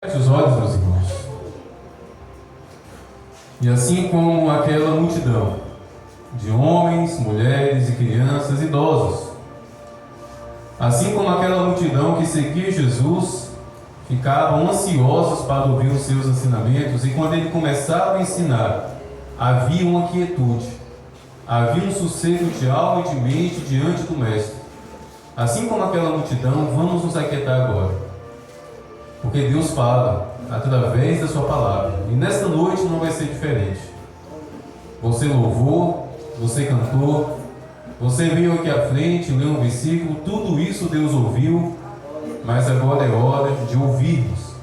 Feche os olhos, meus irmãos. E assim como aquela multidão de homens, mulheres e crianças, idosos, assim como aquela multidão que seguia Jesus, ficavam ansiosos para ouvir os seus ensinamentos, e quando ele começava a ensinar, havia uma quietude, havia um sossego de alma e de mente diante do Mestre. Assim como aquela multidão, vamos nos aquietar agora. Porque Deus fala através da sua palavra. E nesta noite não vai ser diferente. Você louvou, você cantou, você veio aqui à frente, leu um versículo, tudo isso Deus ouviu, mas agora é hora de ouvirmos.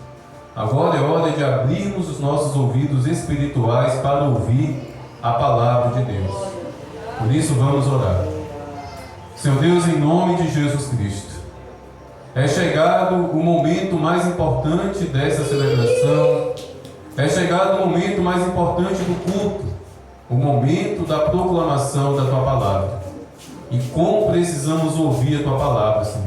Agora é hora de abrirmos os nossos ouvidos espirituais para ouvir a palavra de Deus. Por isso vamos orar. Senhor Deus, em nome de Jesus Cristo, é chegado o momento mais importante dessa celebração, é chegado o momento mais importante do culto, o momento da proclamação da Tua Palavra. E como precisamos ouvir a Tua Palavra, Senhor.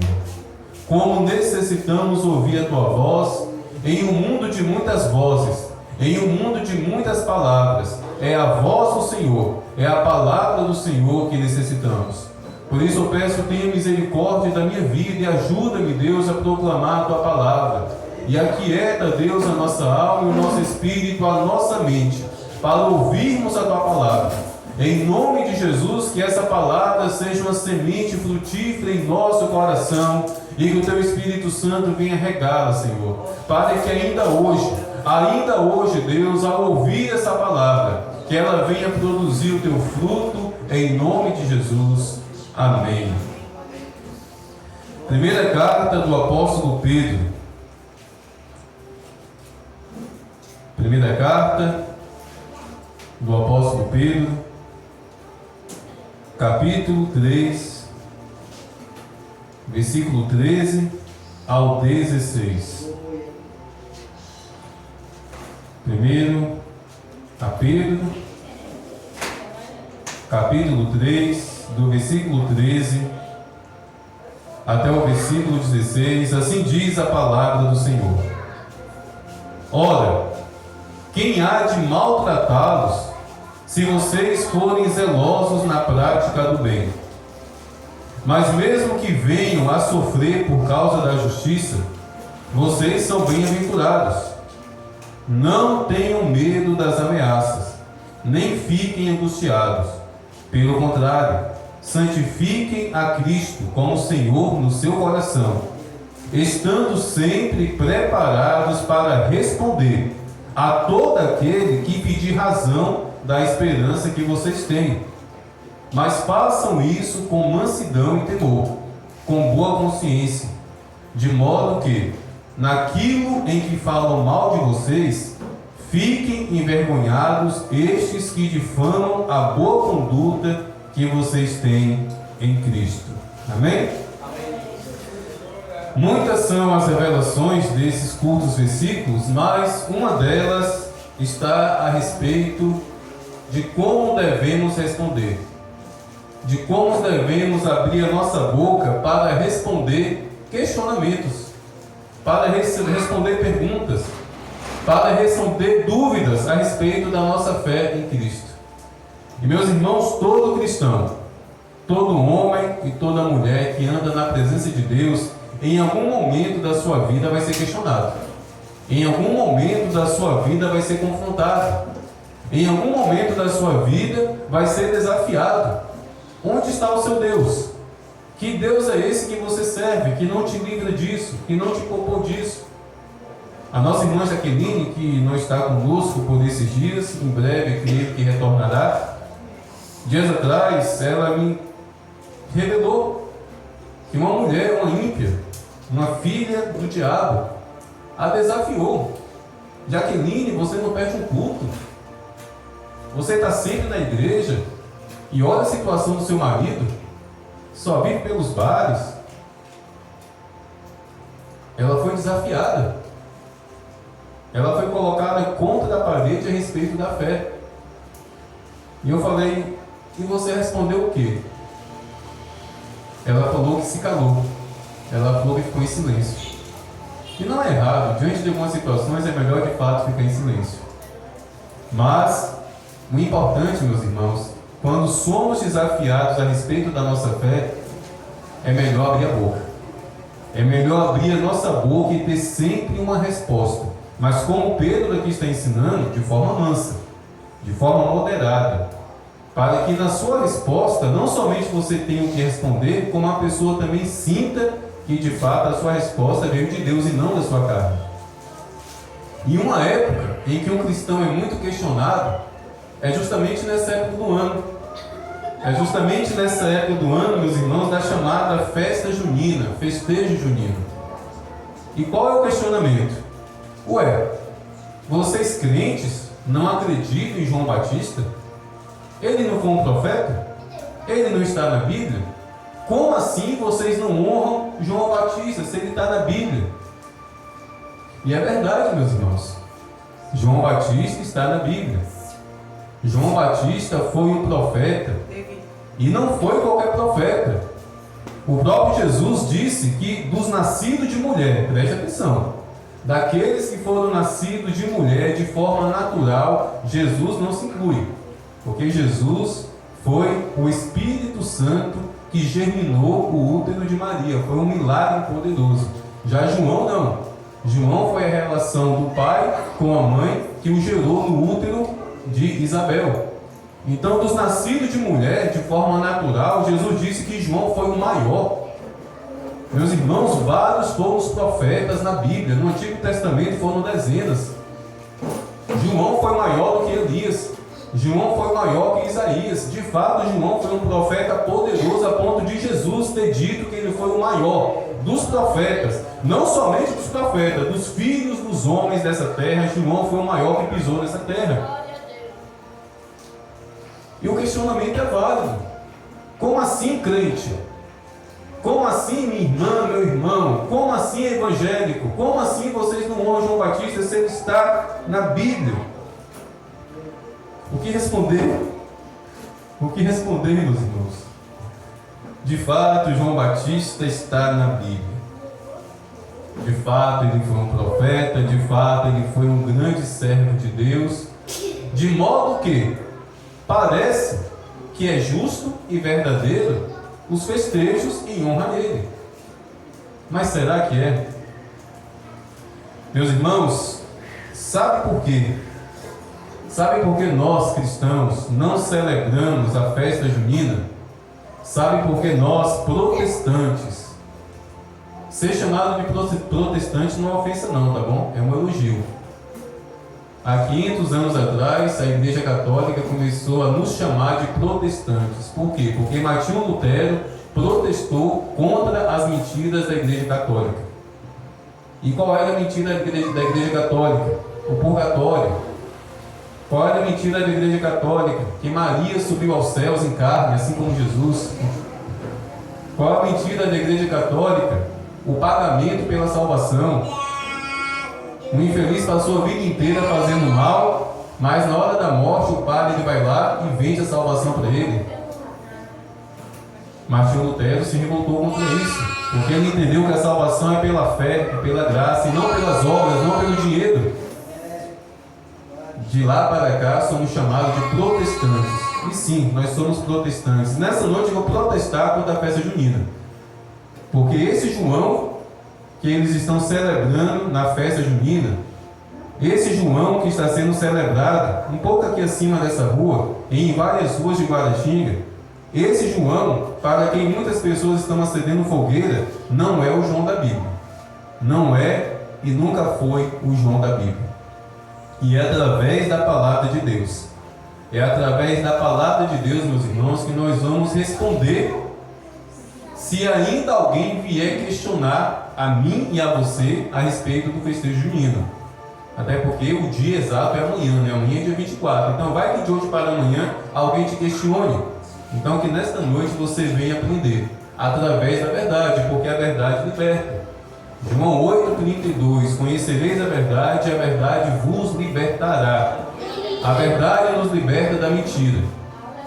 Como necessitamos ouvir a Tua voz em um mundo de muitas vozes, em um mundo de muitas palavras. É a voz do Senhor, é a palavra do Senhor que necessitamos. Por isso eu peço, tenha misericórdia da minha vida e ajuda-me, Deus, a proclamar a Tua palavra. E aquieta, Deus, a nossa alma e o nosso espírito, a nossa mente, para ouvirmos a Tua palavra. Em nome de Jesus, que essa palavra seja uma semente frutífera em nosso coração e que o Teu Espírito Santo venha regá-la, Senhor. Para que ainda hoje, Deus, ao ouvir essa palavra, que ela venha produzir o Teu fruto, em nome de Jesus. Amém. Primeira carta do apóstolo Pedro. Primeira carta do apóstolo Pedro, capítulo 3, versículo 13 ao 16. Primeiro a Pedro, capítulo 3, do versículo 13 até o versículo 16, assim diz a palavra do Senhor. Ora, quem há de maltratá-los, se vocês forem zelosos na prática do bem? Mas mesmo que venham a sofrer por causa da justiça, vocês são bem-aventurados. Não tenham medo das ameaças, nem fiquem angustiados. Pelo contrário, santifiquem a Cristo como Senhor no seu coração, estando sempre preparados para responder a todo aquele que pedir razão da esperança que vocês têm. Mas façam isso com mansidão e temor, com boa consciência, de modo que, naquilo em que falam mal de vocês, fiquem envergonhados estes que difamam a boa conduta que vocês têm em Cristo. Amém? Muitas são as revelações desses curtos versículos, mas uma delas está a respeito de como devemos responder, de como devemos abrir a nossa boca para responder questionamentos, para responder perguntas, para responder dúvidas a respeito da nossa fé em Cristo. E meus irmãos, todo cristão, todo homem e toda mulher que anda na presença de Deus, em algum momento da sua vida vai ser questionado. Em algum momento da sua vida vai ser confrontado. Em algum momento da sua vida vai ser desafiado. Onde está o seu Deus? Que Deus é esse que você serve, que não te livra disso, que não te poupou disso? A nossa irmã Jaqueline, que não está conosco por esses dias, em breve creio que retornará. Dias atrás, ela me revelou que uma mulher, uma ímpia, uma filha do diabo, a desafiou. Jaqueline, você não perde um culto. Você está sempre na igreja e olha a situação do seu marido, só vive pelos bares. Ela foi desafiada. Ela foi colocada contra a parede a respeito da fé. E eu falei, e você respondeu o quê? Ela falou que se calou. Ela falou que ficou em silêncio. E não é errado, diante de algumas situações é melhor de fato ficar em silêncio. Mas o importante, meus irmãos, quando somos desafiados a respeito da nossa fé, é melhor abrir a boca. É melhor abrir a nossa boca e ter sempre uma resposta. Mas como Pedro aqui está ensinando, de forma mansa, de forma moderada, para que na sua resposta não somente você tenha o que responder, como a pessoa também sinta que de fato a sua resposta veio de Deus e não da sua carne. E uma época em que um cristão é muito questionado é justamente nessa época do ano. É justamente nessa época do ano, meus irmãos, da chamada festa junina, festejo junino. E qual é o questionamento? Ué, vocês crentes não acreditam em João Batista? Ele não foi um profeta? Ele não está na Bíblia? Como assim vocês não honram João Batista se ele está na Bíblia? E é verdade, meus irmãos. João Batista está na Bíblia. João Batista foi um profeta. E não foi qualquer profeta. O próprio Jesus disse que dos nascidos de mulher, preste atenção, daqueles que foram nascidos de mulher de forma natural, Jesus não se inclui. Porque Jesus foi o Espírito Santo que germinou o útero de Maria. Foi um milagre poderoso. Já João não. João foi a relação do pai com a mãe que o gerou no útero de Isabel. Então, dos nascidos de mulher, de forma natural, Jesus disse que João foi o maior. Meus irmãos, vários foram os profetas na Bíblia. No Antigo Testamento foram dezenas. João foi maior do que Elias. João foi maior que Isaías. De fato, João foi um profeta poderoso a ponto de Jesus ter dito que ele foi o maior dos profetas. Não somente dos profetas, dos filhos dos homens dessa terra. João foi o maior que pisou nessa terra. E o questionamento é válido. Como assim, crente? Como assim, minha irmã, meu irmão? Como assim, evangélico? Como assim vocês não honram João Batista se ele está na Bíblia? O que responder? O que responder, meus irmãos? De fato, João Batista está na Bíblia. De fato, ele foi um profeta. De fato, ele foi um grande servo de Deus. De modo que parece que é justo e verdadeiro os festejos em honra dele. Mas será que é? Meus irmãos, sabe por quê? Sabe por que nós cristãos não celebramos a festa junina? Sabe por que nós protestantes, ser chamado de protestante não é ofensa não, tá bom? É um elogio. Há 500 anos atrás, a Igreja Católica começou a nos chamar de protestantes. Por quê? Porque Martinho Lutero protestou contra as mentiras da Igreja Católica. E qual era a mentira da Igreja Católica? O purgatório. Qual era a mentira da Igreja Católica? Que Maria subiu aos céus em carne, assim como Jesus. Qual a mentira da Igreja Católica? O pagamento pela salvação. O infeliz passou a vida inteira fazendo mal, mas na hora da morte o padre ele vai lá e vende a salvação para ele. Martinho Lutero se revoltou contra isso, porque ele entendeu que a salvação é pela fé, é pela graça, e não pelas obras, não pelo dinheiro. De lá para cá somos chamados de protestantes. E sim, nós somos protestantes. Nessa noite eu vou protestar contra a festa junina, porque esse João que eles estão celebrando na festa junina, esse João que está sendo celebrado um pouco aqui acima dessa rua, em várias ruas de Guaratinga, esse João, para quem muitas pessoas estão acendendo fogueira, não é o João da Bíblia. Não é e nunca foi o João da Bíblia. E é através da palavra de Deus. É através da palavra de Deus, meus irmãos, que nós vamos responder se ainda alguém vier questionar a mim e a você a respeito do festejo junino. Até porque o dia exato é amanhã, né? Amanhã é dia 24. Então vai que de hoje para amanhã alguém te questione. Então que nesta noite você venha aprender através da verdade, porque a verdade liberta. João 8,32: conhecereis a verdade vos libertará. A verdade nos liberta da mentira.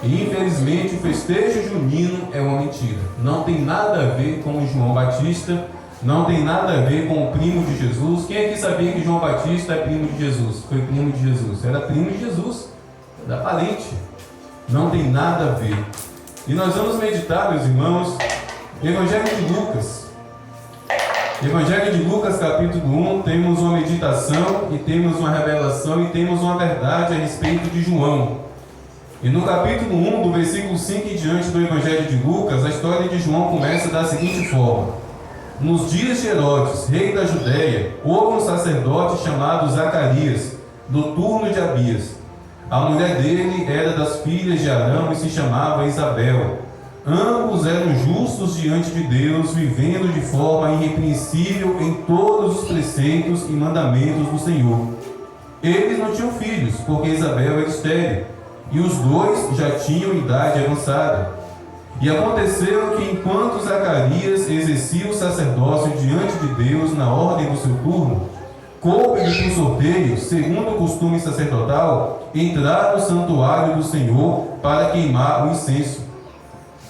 E infelizmente o festejo junino é uma mentira. Não tem nada a ver com o João Batista, Não tem nada a ver com o primo de Jesus. Quem aqui sabia que João Batista é primo de Jesus? Foi primo de Jesus. Era primo de Jesus. Era parente. Não tem nada a ver. E nós vamos meditar, meus irmãos, Evangelho de Lucas. Evangelho de Lucas, capítulo 1, temos uma meditação e temos uma revelação e temos uma verdade a respeito de João. E no capítulo 1, do versículo 5 em diante do Evangelho de Lucas, a história de João começa da seguinte forma: nos dias de Herodes, rei da Judéia, houve um sacerdote chamado Zacarias, do turno de Abias. A mulher dele era das filhas de Arão e se chamava Isabel. Ambos eram justos diante de Deus, vivendo de forma irrepreensível em todos os preceitos e mandamentos do Senhor. Eles não tinham filhos, porque Isabel era estéril, e os dois já tinham idade avançada. E aconteceu que, enquanto Zacarias exercia o sacerdócio diante de Deus na ordem do seu turno, coube-lhe por sorteio, segundo o costume sacerdotal, entrar no santuário do Senhor para queimar o incenso.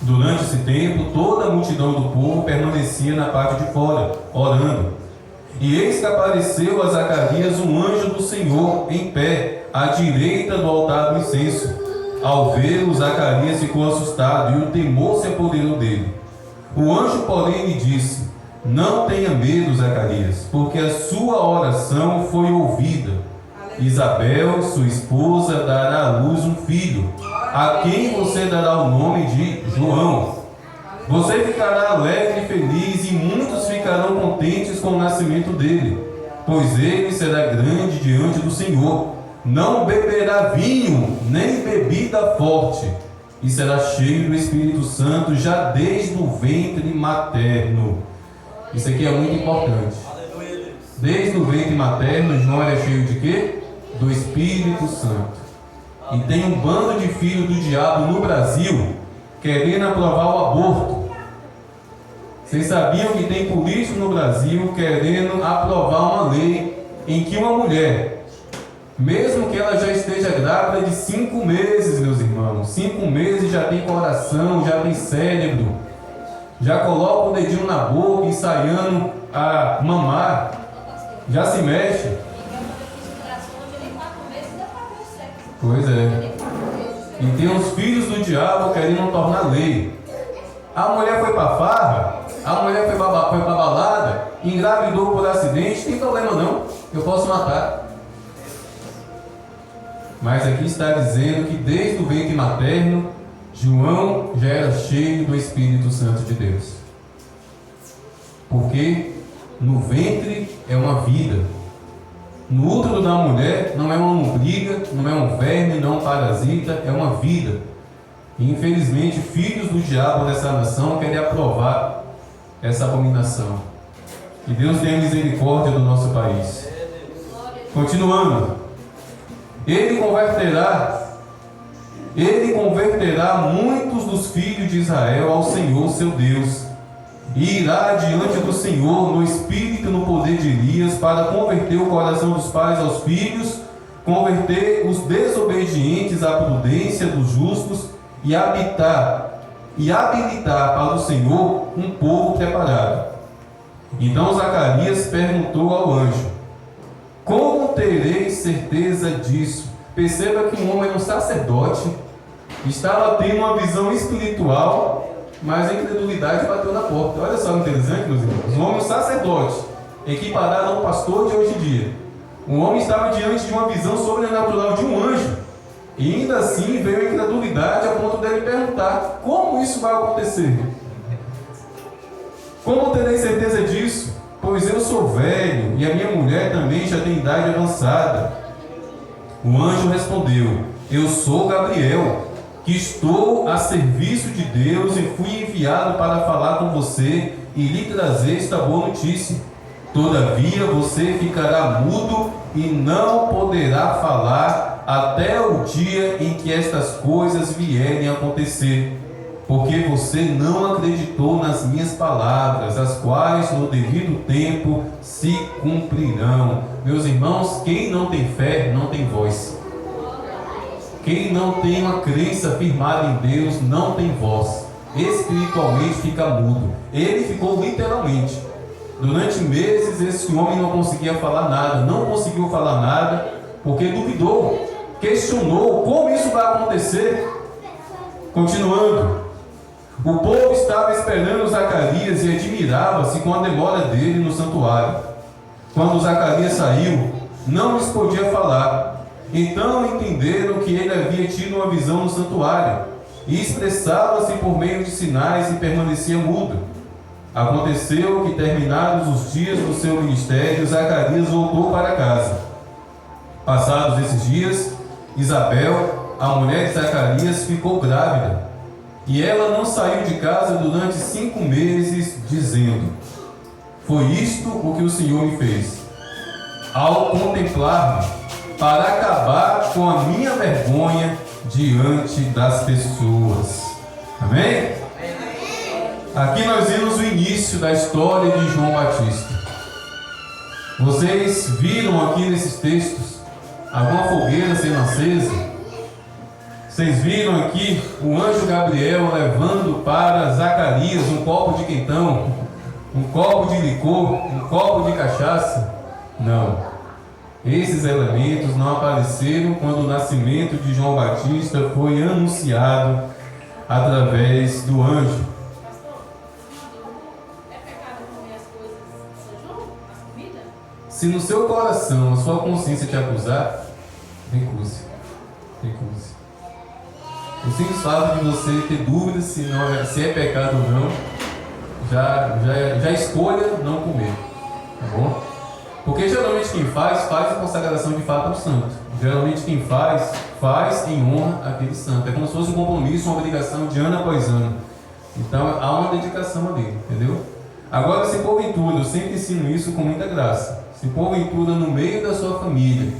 Durante esse tempo, toda a multidão do povo permanecia na parte de fora, orando. E eis que apareceu a Zacarias um anjo do Senhor, em pé, à direita do altar do incenso. Ao vê-lo, Zacarias ficou assustado, e o temor se apoderou dele. O anjo, porém, lhe disse: não tenha medo, Zacarias, porque a sua oração foi ouvida. Isabel, sua esposa, dará à luz um filho, a quem você dará o nome de João. Você ficará alegre e feliz, e muitos ficarão contentes com o nascimento dele, pois ele será grande diante do Senhor. Não beberá vinho, nem bebida forte, e será cheio do Espírito Santo já desde o ventre materno. Isso aqui é muito importante. Desde o ventre materno, João era cheio de quê? Do Espírito Santo. E tem um bando de filhos do diabo no Brasil querendo aprovar o aborto. Vocês sabiam que tem políticos no Brasil querendo aprovar uma lei em que uma mulher, mesmo que ela já esteja grávida de 5 meses, meus irmãos, 5 meses já tem coração, já tem cérebro, já coloca o dedinho na boca, ensaiando a mamar, já se mexe. Pois é. E tem os filhos do diabo querendo tornar lei. A mulher foi para farra, a mulher foi para balada, engravidou por acidente, tem problema não, eu posso matar. Mas aqui está dizendo que desde o ventre materno, João já era cheio do Espírito Santo de Deus. Porque no ventre é uma vida. No útero da mulher não é uma lombriga, não é um verme, não é um parasita, é uma vida. E infelizmente, filhos do diabo dessa nação querem aprovar essa abominação. Que Deus tenha misericórdia do nosso país. Continuando. Ele converterá muitos dos filhos de Israel ao Senhor seu Deus, e irá diante do Senhor no espírito e no poder de Elias, para converter o coração dos pais aos filhos, converter os desobedientes à prudência dos justos, e habilitar para o Senhor um povo preparado. Então Zacarias perguntou ao anjo: como tereis certeza disso? Perceba que um homem era um sacerdote, estava tendo uma visão espiritual, mas a incredulidade bateu na porta. Olha só que interessante, meus irmãos. Um homem sacerdote, equiparado a um pastor de hoje em dia. Um homem estava diante de uma visão sobrenatural de um anjo, e ainda assim veio a incredulidade a ponto dele perguntar: como isso vai acontecer? Como terei certeza disso? Pois eu sou velho e a minha mulher também já tem idade avançada. O anjo respondeu: eu sou Gabriel, que estou a serviço de Deus e fui enviado para falar com você e lhe trazer esta boa notícia. Todavia você ficará mudo e não poderá falar até o dia em que estas coisas vierem a acontecer, porque você não acreditou nas minhas palavras, as quais no devido tempo se cumprirão. Meus irmãos, quem não tem fé não tem voz. Quem não tem uma crença firmada em Deus não tem voz. Espiritualmente fica mudo. Ele ficou literalmente. Durante meses esse homem não conseguia falar nada, não conseguiu falar nada, porque duvidou, questionou como isso vai acontecer. Continuando, o povo estava esperando Zacarias e admirava-se com a demora dele no santuário. Quando Zacarias saiu, não lhes podia falar. Então entenderam que ele havia tido uma visão no santuário, e expressava-se por meio de sinais e permanecia mudo. Aconteceu que, terminados os dias do seu ministério, Zacarias voltou para casa. Passados esses dias, Isabel, a mulher de Zacarias, ficou grávida, e ela não saiu de casa durante 5 meses, dizendo: foi isto o que o Senhor me fez, ao contemplar-me, para acabar com a minha vergonha diante das pessoas. Amém? Aqui nós vemos o início da história de João Batista. Vocês viram aqui nesses textos alguma fogueira sendo acesa? Vocês viram aqui o anjo Gabriel levando para Zacarias um copo de quentão, um copo de licor, um copo de cachaça? Não. Esses elementos não apareceram quando o nascimento de João Batista foi anunciado através do anjo. É pecado comer as coisas de São João? As comidas? Se no seu coração a sua consciência te acusar, recuse. Recuse. O simples fato de você ter dúvidas se é pecado ou não, já escolha não comer. Tá bom? Porque geralmente quem faz a consagração de fato ao santo. Geralmente quem faz em honra àquele santo. É como se fosse um compromisso, uma obrigação de ano após ano. Então há uma dedicação ali, entendeu? Agora, se porventura, eu sempre ensino isso com muita graça, se porventura no meio da sua família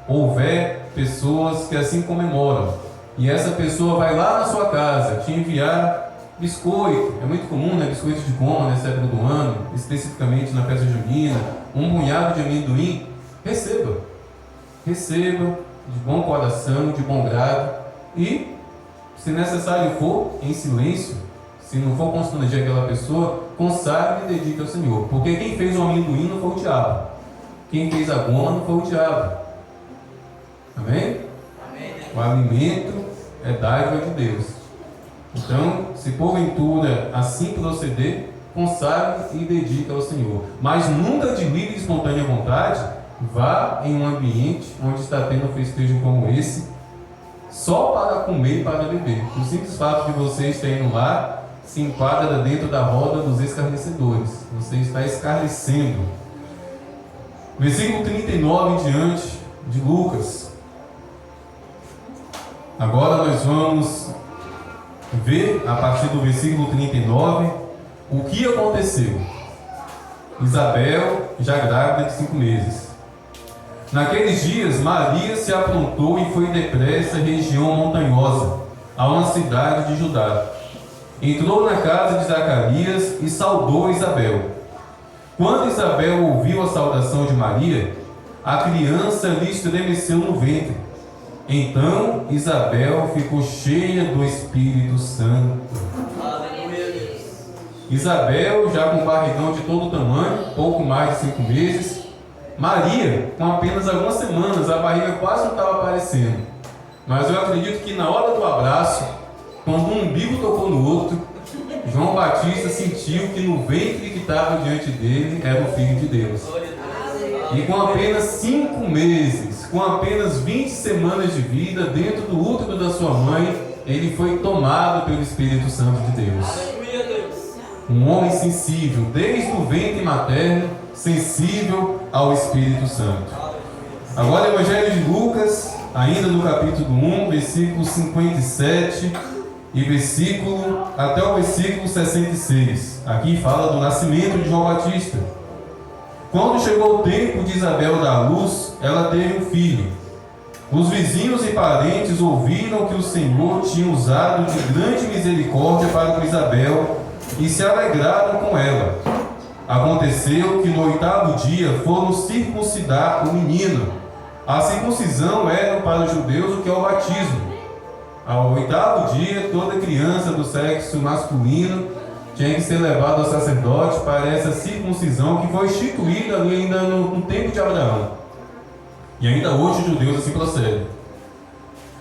houver pessoas que assim comemoram, e essa pessoa vai lá na sua casa te enviar biscoito, é muito comum, né? Biscoito de goma nessa época do ano, especificamente na festa junina, um punhado de amendoim, receba de bom coração, de bom grado, e se necessário for, em silêncio, se não for constranger aquela pessoa, consagre e dedique ao Senhor, porque quem fez o amendoim não foi o diabo, quem fez a goma não foi o diabo. Amém? Amém. O alimento é dádiva de Deus. Então, se porventura assim proceder, consagre e dedique ao Senhor. Mas nunca de livre e espontânea vontade, vá em um ambiente onde está tendo um festejo como esse, só para comer e para beber. O simples fato de você estar indo lá, se enquadra dentro da roda dos escarnecedores. Você está escarnecendo. Versículo 39 em diante de Lucas. Agora nós vamos ver, a partir do versículo 39, o que aconteceu. Isabel, já grávida de 5 meses. Naqueles dias, Maria se aprontou e foi depressa à região montanhosa, a uma cidade de Judá. Entrou na casa de Zacarias e saudou Isabel. Quando Isabel ouviu a saudação de Maria, a criança lhe estremeceu no ventre. Então Isabel ficou cheia do Espírito Santo. Isabel, já com um barrigão de todo tamanho, pouco mais de 5 meses. Maria, com apenas algumas semanas, a barriga quase não estava aparecendo. Mas eu acredito que na hora do abraço, quando um umbigo tocou no outro, João Batista sentiu que no ventre que estava diante dele era o Filho de Deus. E com apenas 5 meses, com apenas 20 semanas de vida, dentro do útero da sua mãe, ele foi tomado pelo Espírito Santo de Deus. Um homem sensível, desde o ventre materno, sensível ao Espírito Santo. Agora o Evangelho de Lucas, ainda no capítulo 1, versículo 57 e até o versículo 66. Aqui fala do nascimento de João Batista. Quando chegou o tempo de Isabel dar luz, ela teve um filho. Os vizinhos e parentes ouviram que o Senhor tinha usado de grande misericórdia para com Isabel e se alegraram com ela. Aconteceu que no 8º dia foram circuncidar o menino. A circuncisão era para os judeus o que é o batismo. Ao 8º dia, toda criança do sexo masculino tinha que ser levado ao sacerdote para essa circuncisão que foi instituída ali ainda no tempo de Abraão. E ainda hoje os judeus assim procedem.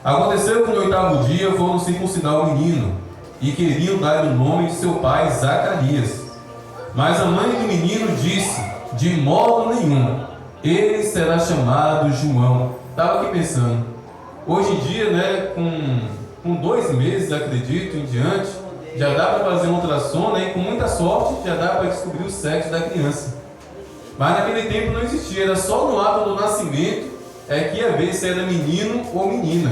Aconteceu que no 8º dia foram circuncidar o menino e queriam dar o nome de seu pai Zacarias. Mas a mãe do menino disse: de modo nenhum, ele será chamado João. Estava aqui pensando, hoje em dia, né, com 2 meses, acredito, em diante, já dá para fazer um ultrassom, né, e com muita sorte já dá para descobrir o sexo da criança. Mas naquele tempo não existia, era só no ato do nascimento que ia ver se era menino ou menina.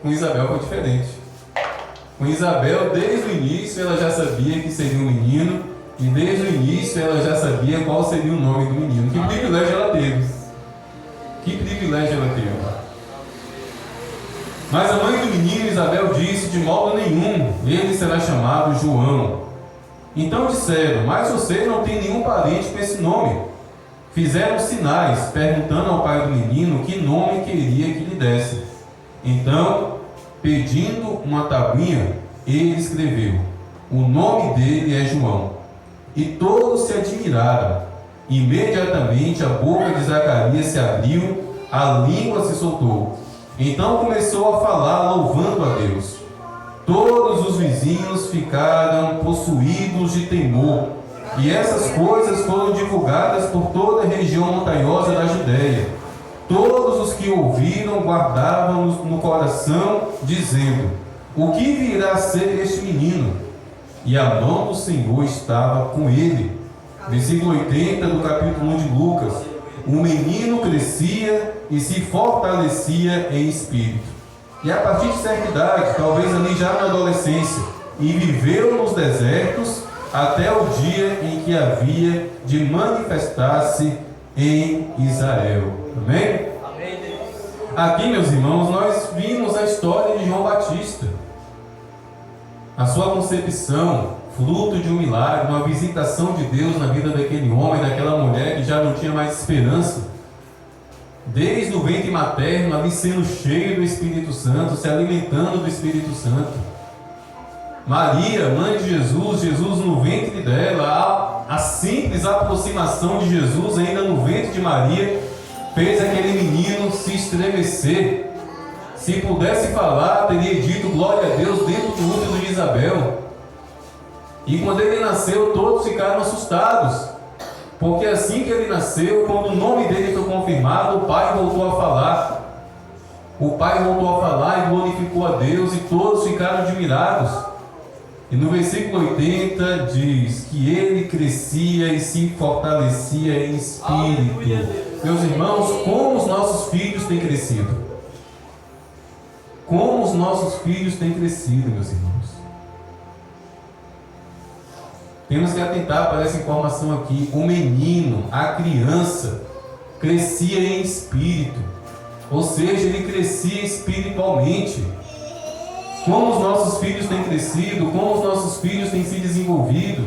Com Isabel foi diferente. Com Isabel, desde o início, ela já sabia que seria um menino, e desde o início ela já sabia qual seria o nome do menino. Que privilégio ela teve. Que privilégio ela teve. Mas a mãe do menino, Isabel, disse: de modo nenhum, ele será chamado João. Então disseram: mas você não tem nenhum parente com esse nome. Fizeram sinais, perguntando ao pai do menino que nome queria que lhe desse. Então, pedindo uma tabuinha, ele escreveu: o nome dele é João. E todos se admiraram. Imediatamente a boca de Zacarias se abriu, a língua se soltou. Então começou a falar, louvando a Deus. Todos os vizinhos ficaram possuídos de temor, e essas coisas foram divulgadas por toda a região montanhosa da Judéia. Todos os que ouviram guardavam no coração, dizendo: o que virá a ser este menino? E a mão do Senhor estava com ele. Versículo 80 do capítulo 1 de Lucas. O menino crescia e se fortalecia em espírito. E a partir de certa idade, talvez ali já na adolescência, e viveu nos desertos até o dia em que havia de manifestar-se em Israel. Amém? Aqui, meus irmãos, nós vimos a história de João Batista. A sua concepção, fruto de um milagre, uma visitação de Deus na vida daquele homem, daquela mulher que já não tinha mais esperança. Desde o ventre materno, ali sendo cheio do Espírito Santo, se alimentando do Espírito Santo. Maria, mãe de Jesus, Jesus no ventre dela, a simples aproximação de Jesus ainda no ventre de Maria, fez aquele menino se estremecer. Se pudesse falar, teria dito glória a Deus dentro do útero de Isabel. E quando ele nasceu, todos ficaram assustados, porque assim que ele nasceu, quando o nome dele foi confirmado, o pai voltou a falar. O pai voltou a falar e glorificou a Deus, e todos ficaram admirados. E no versículo 80 diz que ele crescia e se fortalecia em espírito. Meus irmãos, como os nossos filhos têm crescido? Como os nossos filhos têm crescido, meus irmãos? Temos que atentar para essa informação aqui. O menino, a criança, crescia em espírito. Ou seja, ele crescia espiritualmente. Como os nossos filhos têm crescido, como os nossos filhos têm se desenvolvido.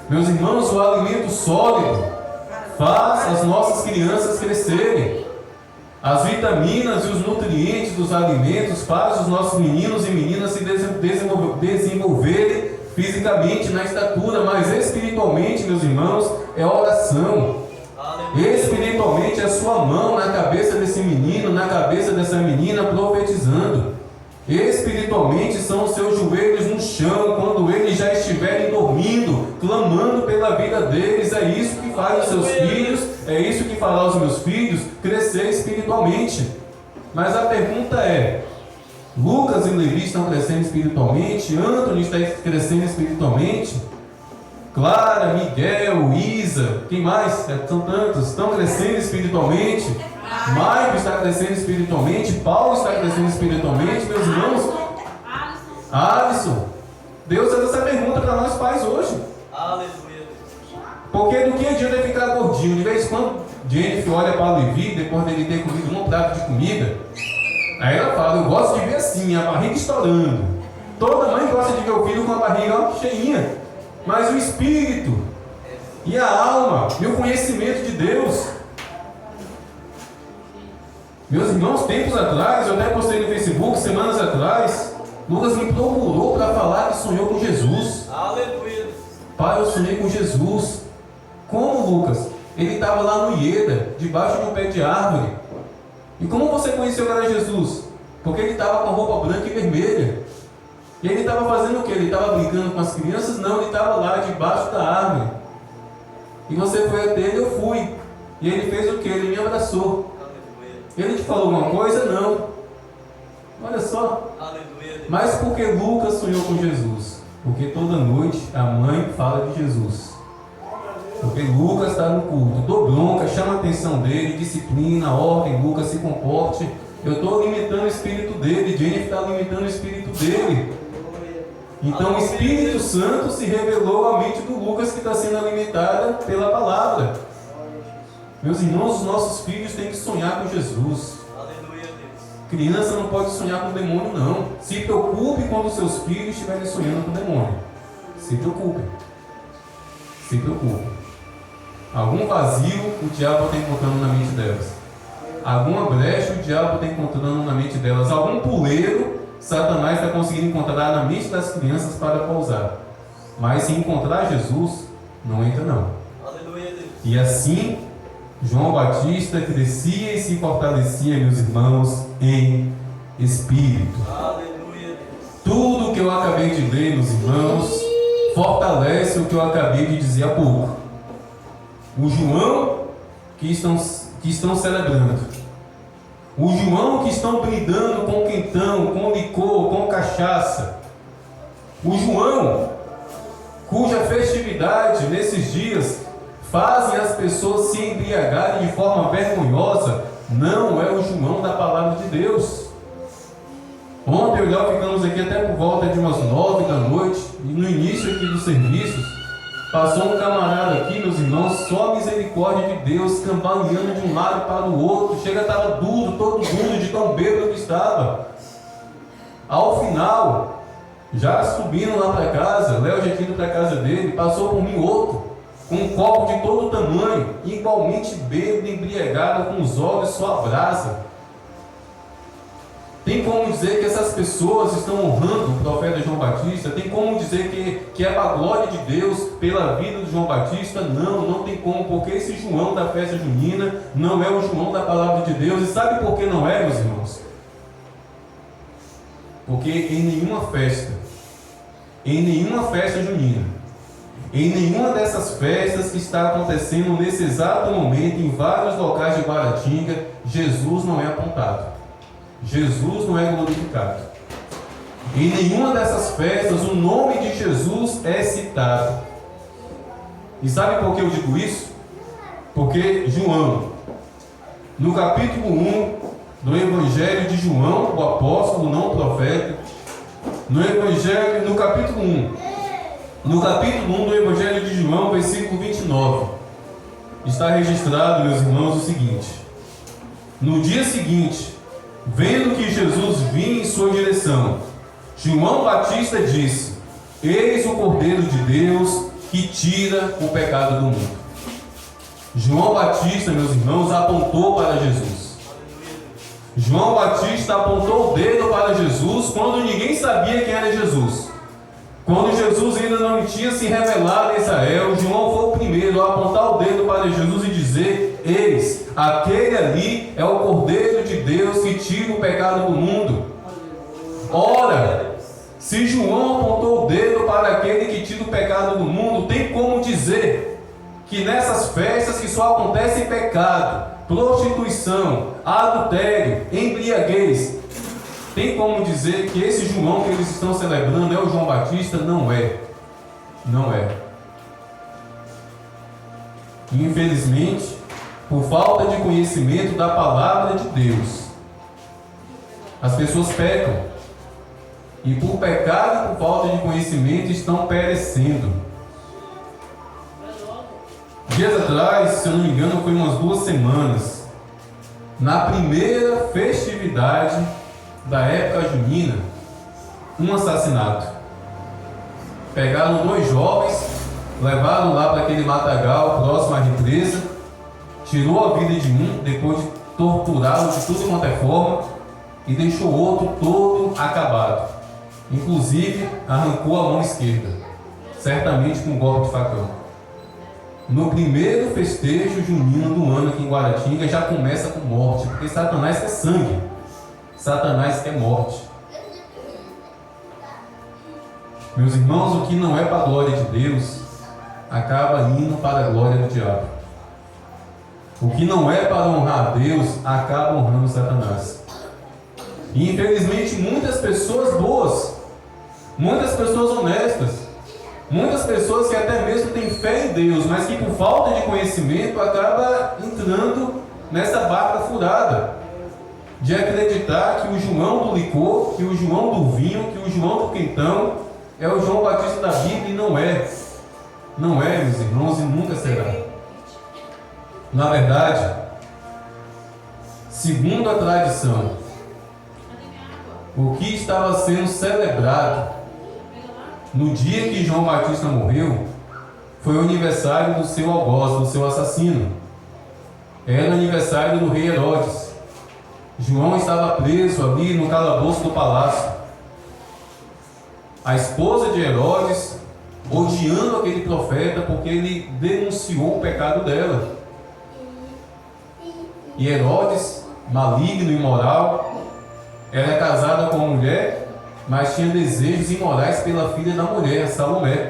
Meus irmãos, o alimento sólido faz as nossas crianças crescerem. As vitaminas e os nutrientes dos alimentos fazem os nossos meninos e meninas se desenvolverem fisicamente na estatura, mas espiritualmente, meus irmãos, é oração. Espiritualmente é a sua mão na cabeça desse menino, na cabeça dessa menina, profetizando. Espiritualmente são os seus joelhos no chão, quando eles já estiverem dormindo, clamando pela vida deles. É isso que faz os seus filhos, é isso que fará os meus filhos crescer espiritualmente. Mas a pergunta é: Lucas e Levi estão crescendo espiritualmente? Antônio está crescendo espiritualmente? Clara, Miguel, Isa, quem mais? São tantos, estão crescendo espiritualmente? Maico está crescendo espiritualmente? Paulo está crescendo espiritualmente? Meus irmãos? Alisson. Deus faz essa pergunta para nós pais hoje. Aleluia. Porque do que adianta ele ficar gordinho? De vez em quando Jennifer olha para Levi, depois dele ter comido um prato de comida, aí ela fala: eu gosto de ver assim, a barriga estourando. Toda mãe gosta de ver o filho com a barriga cheinha. Mas o espírito, e a alma, e o conhecimento de Deus. Meus irmãos, tempos atrás, eu até postei no Facebook, semanas atrás, Lucas me procurou para falar que sonhou com Jesus. Aleluia. Pai, eu sonhei com Jesus. Como, Lucas? Ele estava lá no Ieda, debaixo de um pé de árvore. E como você conheceu que era Jesus? Porque ele estava com roupa branca e vermelha. E ele estava fazendo o quê? Ele estava brincando com as crianças? Não, ele estava lá debaixo da árvore. E você foi até ele, eu fui. E ele fez o quê? Ele me abraçou. Aleluia. Ele te falou alguma coisa? Não. Olha só. Aleluia. Mas por que Lucas sonhou com Jesus? Porque toda noite a mãe fala de Jesus. Porque Lucas está no culto, dou bronca, chama a atenção dele, disciplina, ordem, Lucas se comporte. Eu estou alimentando o espírito dele, Jennifer está alimentando o espírito dele. Então o Espírito Santo se revelou à mente do Lucas, que está sendo alimentada pela palavra. Meus irmãos, os nossos filhos têm que sonhar com Jesus. Aleluia, Deus. Criança não pode sonhar com o demônio, não. Se preocupe quando os seus filhos estiverem sonhando com o demônio. Se preocupe. Se preocupe. Algum vazio o diabo está encontrando na mente delas. Alguma brecha o diabo está encontrando na mente delas. Algum puleiro Satanás está conseguindo encontrar na mente das crianças para pousar. Mas se encontrar Jesus, não entra não. Aleluia, Deus. E assim, João Batista crescia e se fortalecia, meus irmãos, em espírito. Aleluia, Deus. Tudo que eu acabei de ler, meus irmãos, fortalece o que eu acabei de dizer há pouco. O João que estão celebrando. O João que estão brindando com quentão, com licor, com cachaça. O João cuja festividade nesses dias fazem as pessoas se embriagarem de forma vergonhosa, não é o João da palavra de Deus. Ontem eu e Léo ficamos aqui até por volta de umas 9 da noite, e no início aqui dos serviços, passou um camarada aqui, meus irmãos, só a misericórdia de Deus, cambaleando de um lado para o outro, chega, estava duro, todo mundo, de tão bêbado que estava. Ao final, já subindo lá para casa, Léo já tinha ido para a casa dele, passou por mim outro, com um copo de todo tamanho, igualmente bêbado, embriagado, com os olhos só a brasa. Tem como dizer que essas pessoas estão honrando o profeta João Batista? Tem como dizer que é para a glória de Deus pela vida de João Batista? Não, não tem como, porque esse João da festa junina não é o João da palavra de Deus. E sabe por que não é, meus irmãos? Porque em nenhuma festa junina, em nenhuma dessas festas que está acontecendo nesse exato momento, em vários locais de Guaratinga, Jesus não é apontado. Jesus não é glorificado. Em nenhuma dessas festas o nome de Jesus é citado. E sabe por que eu digo isso? Porque João, no capítulo 1 do Evangelho de João, o apóstolo, não o profeta, no capítulo 1 do Evangelho de João, versículo 29, está registrado, meus irmãos, o seguinte: no dia seguinte, vendo que Jesus vinha em sua direção, João Batista disse: eis o Cordeiro de Deus que tira o pecado do mundo. João Batista, meus irmãos, apontou para Jesus. João Batista apontou o dedo para Jesus quando ninguém sabia quem era Jesus. Quando Jesus ainda não tinha se revelado a Israel, João foi o primeiro a apontar o dedo para Jesus e dizer: eis, aquele ali é o Cordeiro de Deus que tira o pecado do mundo. Ora, se João apontou o dedo para aquele que tira o pecado do mundo, tem como dizer que nessas festas que só acontecem pecado, prostituição, adultério, embriaguez, tem como dizer que esse João que eles estão celebrando é o João Batista? Não é. Não é. Infelizmente, por falta de conhecimento da palavra de Deus, as pessoas pecam. E por pecado e por falta de conhecimento estão perecendo. Dias atrás, se eu não me engano, foi umas 2 semanas, na primeira festividade da época junina, um assassinato. Pegaram 2 jovens, levaram lá para aquele matagal próximo à represa, tirou a vida de um, depois de torturá-lo de tudo quanto é forma, e deixou o outro todo acabado. Inclusive, arrancou a mão esquerda, certamente com um golpe de facão. No primeiro festejo junino do ano aqui em Guaratinga, já começa com morte, porque Satanás quer sangue, Satanás quer morte. Meus irmãos, o que não é para a glória de Deus, acaba indo para a glória do diabo. O que não é para honrar a Deus, acaba honrando Satanás. E infelizmente muitas pessoas boas, muitas pessoas honestas, muitas pessoas que até mesmo têm fé em Deus, mas que por falta de conhecimento acaba entrando nessa barca furada de acreditar que o João do licor, que o João do vinho, que o João do quentão é o João Batista da Bíblia, e não é. Não é, meus irmãos, e nunca será. Na verdade, segundo a tradição, o que estava sendo celebrado no dia que João Batista morreu foi o aniversário do seu algoz, do seu assassino. Era o aniversário do rei Herodes. João estava preso ali no calabouço do palácio. A esposa de Herodes, odiando aquele profeta porque ele denunciou o pecado dela. E Herodes, maligno e imoral, era casado com uma mulher, mas tinha desejos imorais pela filha da mulher, Salomé.